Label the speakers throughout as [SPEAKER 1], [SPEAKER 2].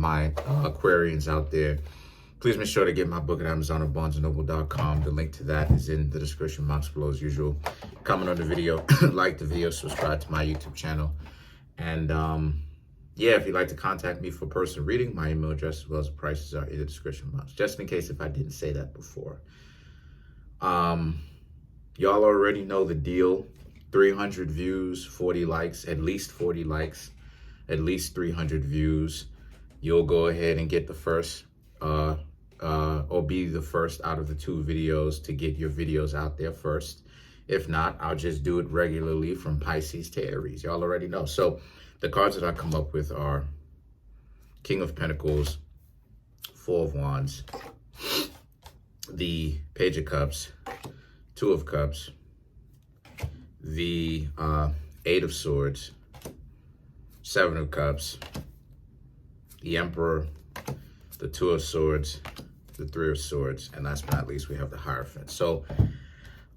[SPEAKER 1] my Aquarians out there. Please make sure to get my book at Amazon or BarnesandNoble.com. The link to that is in the description box below as usual. Comment on the video, like the video, subscribe to my YouTube channel. And yeah, if you'd like to contact me for personal reading, my email address as well as the prices are in the description box. Just in case if I didn't say that before. Y'all already know the deal. 300 views, 40 likes, at least 40 likes, at least 300 views. You'll go ahead and get the first or be the first out of the 2 videos to get your videos out there first. If not, I'll just do it regularly from Pisces to Aries. Y'all already know. So the cards that I come up with are King of Pentacles, Four of Wands, the Page of Cups, Two of Cups, the 8 of Swords, 7 of Cups, the Emperor, the 2 of Swords, the 3 of Swords, and last but not least, we have the Hierophant. So,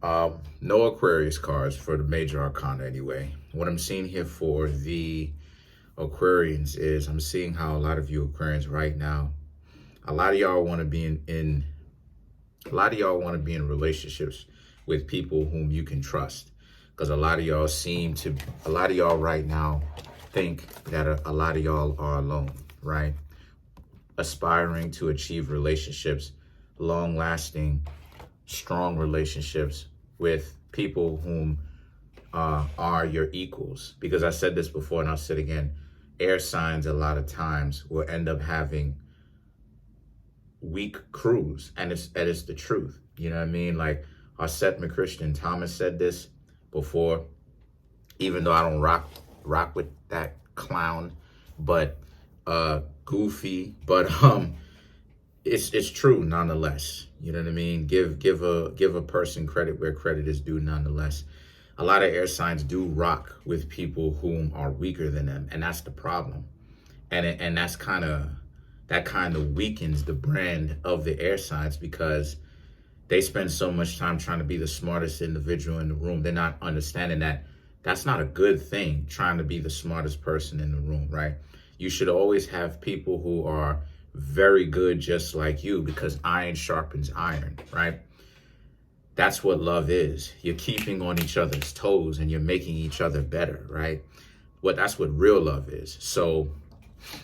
[SPEAKER 1] no Aquarius cards for the major arcana anyway. What I'm seeing here for the Aquarians is I'm seeing how a lot of you Aquarians right now, a lot of y'all want to be in relationships with people whom you can trust. Because a lot of y'all right now think that a lot of y'all are alone, right? Aspiring to achieve relationships, long-lasting, strong relationships with people whom are your equals. Because I said this before and I'll say it again, air signs a lot of times will end up having weak crews, and it's the truth. You know what I mean? Like our Seth McChristian Thomas said this before, even though I don't rock with that clown, but goofy, but it's true nonetheless. You know what I mean? Give a person credit where credit is due nonetheless. A lot of air signs do rock with people whom are weaker than them, and that's the problem. And that kind of weakens the brand of the air signs, because they spend so much time trying to be the smartest individual in the room. They're not understanding that that's not a good thing, trying to be the smartest person in the room, right? You should always have people who are very good just like you, because iron sharpens iron, right? That's what love is. You're keeping on each other's toes and you're making each other better, right? That's what real love is. So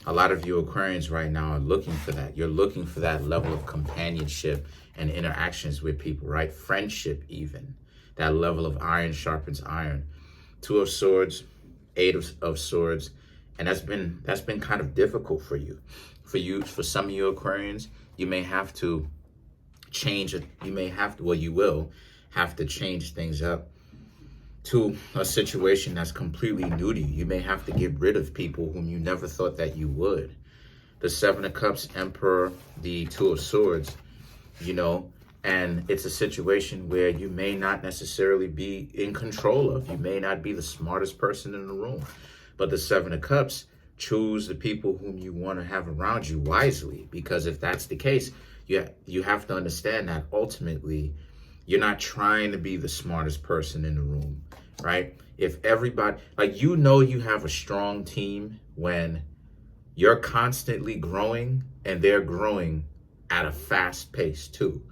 [SPEAKER 1] a lot of you Aquarians right now are looking for that. You're looking for that level of companionship and interactions with people, right? Friendship even. That level of iron sharpens iron. 2 of Swords, 8 of Swords. And that's been kind of difficult for you. For some of you Aquarians, you may have to change it. You will have to change things up to a situation that's completely new to you. You may have to get rid of people whom you never thought that you would. The 7 of Cups, Emperor, the 2 of Swords, you know, and it's a situation where you may not necessarily be in control of. You may not be the smartest person in the room. But the 7 of Cups, choose the people whom you want to have around you wisely. Because if that's the case, you have to understand that ultimately, you're not trying to be the smartest person in the room, right? If everybody, like, you know, you have a strong team when you're constantly growing and they're growing at a fast pace too,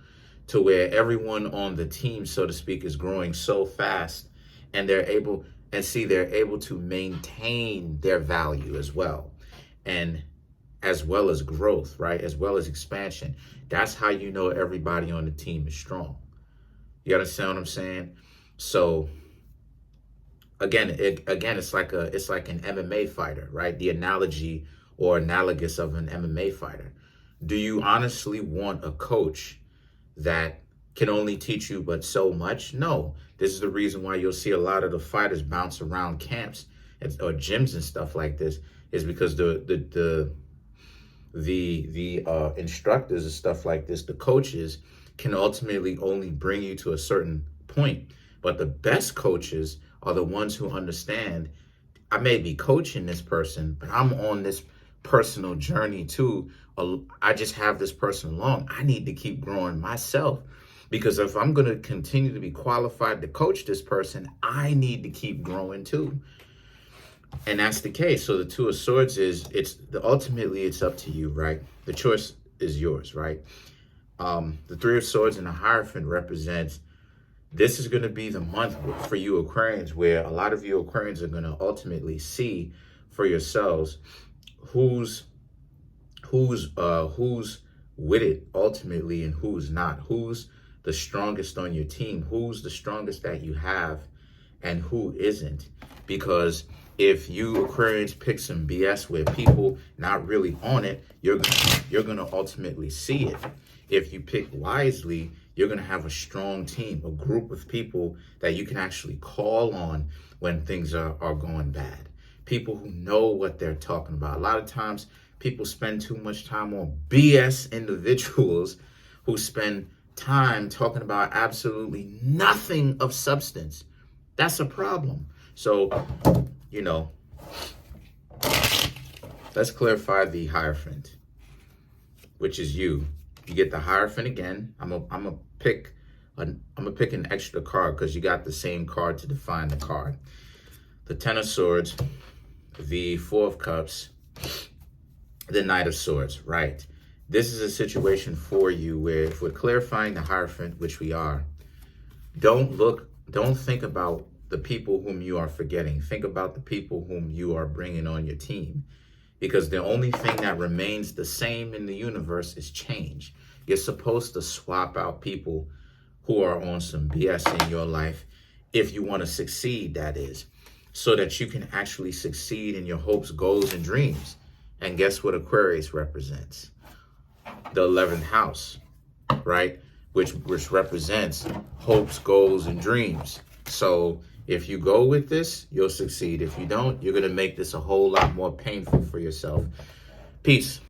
[SPEAKER 1] to where everyone on the team, so to speak, is growing so fast, and they're able to maintain their value as well, and as well as growth, right? As well as expansion. That's how you know everybody on the team is strong. You understand what I'm saying? So again, it's like an MMA fighter, right? The analogy or analogous of an MMA fighter. Do you honestly want a coach that can only teach you but so much? No. This is the reason why you'll see a lot of the fighters bounce around camps or gyms and stuff like this, is because the instructors and stuff like this, the coaches, can ultimately only bring you to a certain point. But the best coaches are the ones who understand, I may be coaching this person, but I'm on this personal journey too. I just have this person along. I need to keep growing myself, because if I'm going to continue to be qualified to coach this person, I need to keep growing too. And that's the case. So the Two of Swords is, ultimately it's up to you, right? The choice is yours, right? The Three of Swords and the Hierophant represents, this is going to be the month for you Aquarians where a lot of you Aquarians are going to ultimately see for yourselves who's with it ultimately and who's not, who's the strongest on your team, who's the strongest that you have and who isn't. Because if you Aquarians pick some BS where people not really on it, you're gonna ultimately see it. If you pick wisely, you're gonna have a strong team, a group of people that you can actually call on when things are going bad. People who know what they're talking about. A lot of times people spend too much time on BS individuals who spend time talking about absolutely nothing of substance. That's a problem. So, you know, let's clarify the Hierophant, which is you. You get the Hierophant again. I'm gonna pick an extra card because you got the same card to define the card. The Ten of Swords, the Four of Cups, the Knight of Swords, right? This is a situation for you where if we're clarifying the Hierophant, which we are, don't think about the people whom you are forgetting. Think about the people whom you are bringing on your team. Because the only thing that remains the same in the universe is change. You're supposed to swap out people who are on some BS in your life if you want to succeed, that is. So that you can actually succeed in your hopes, goals, and dreams. And guess what Aquarius represents? The 11th house, right? Which represents hopes, goals, and dreams. So if you go with this, you'll succeed. If you don't, you're going to make this a whole lot more painful for yourself. Peace.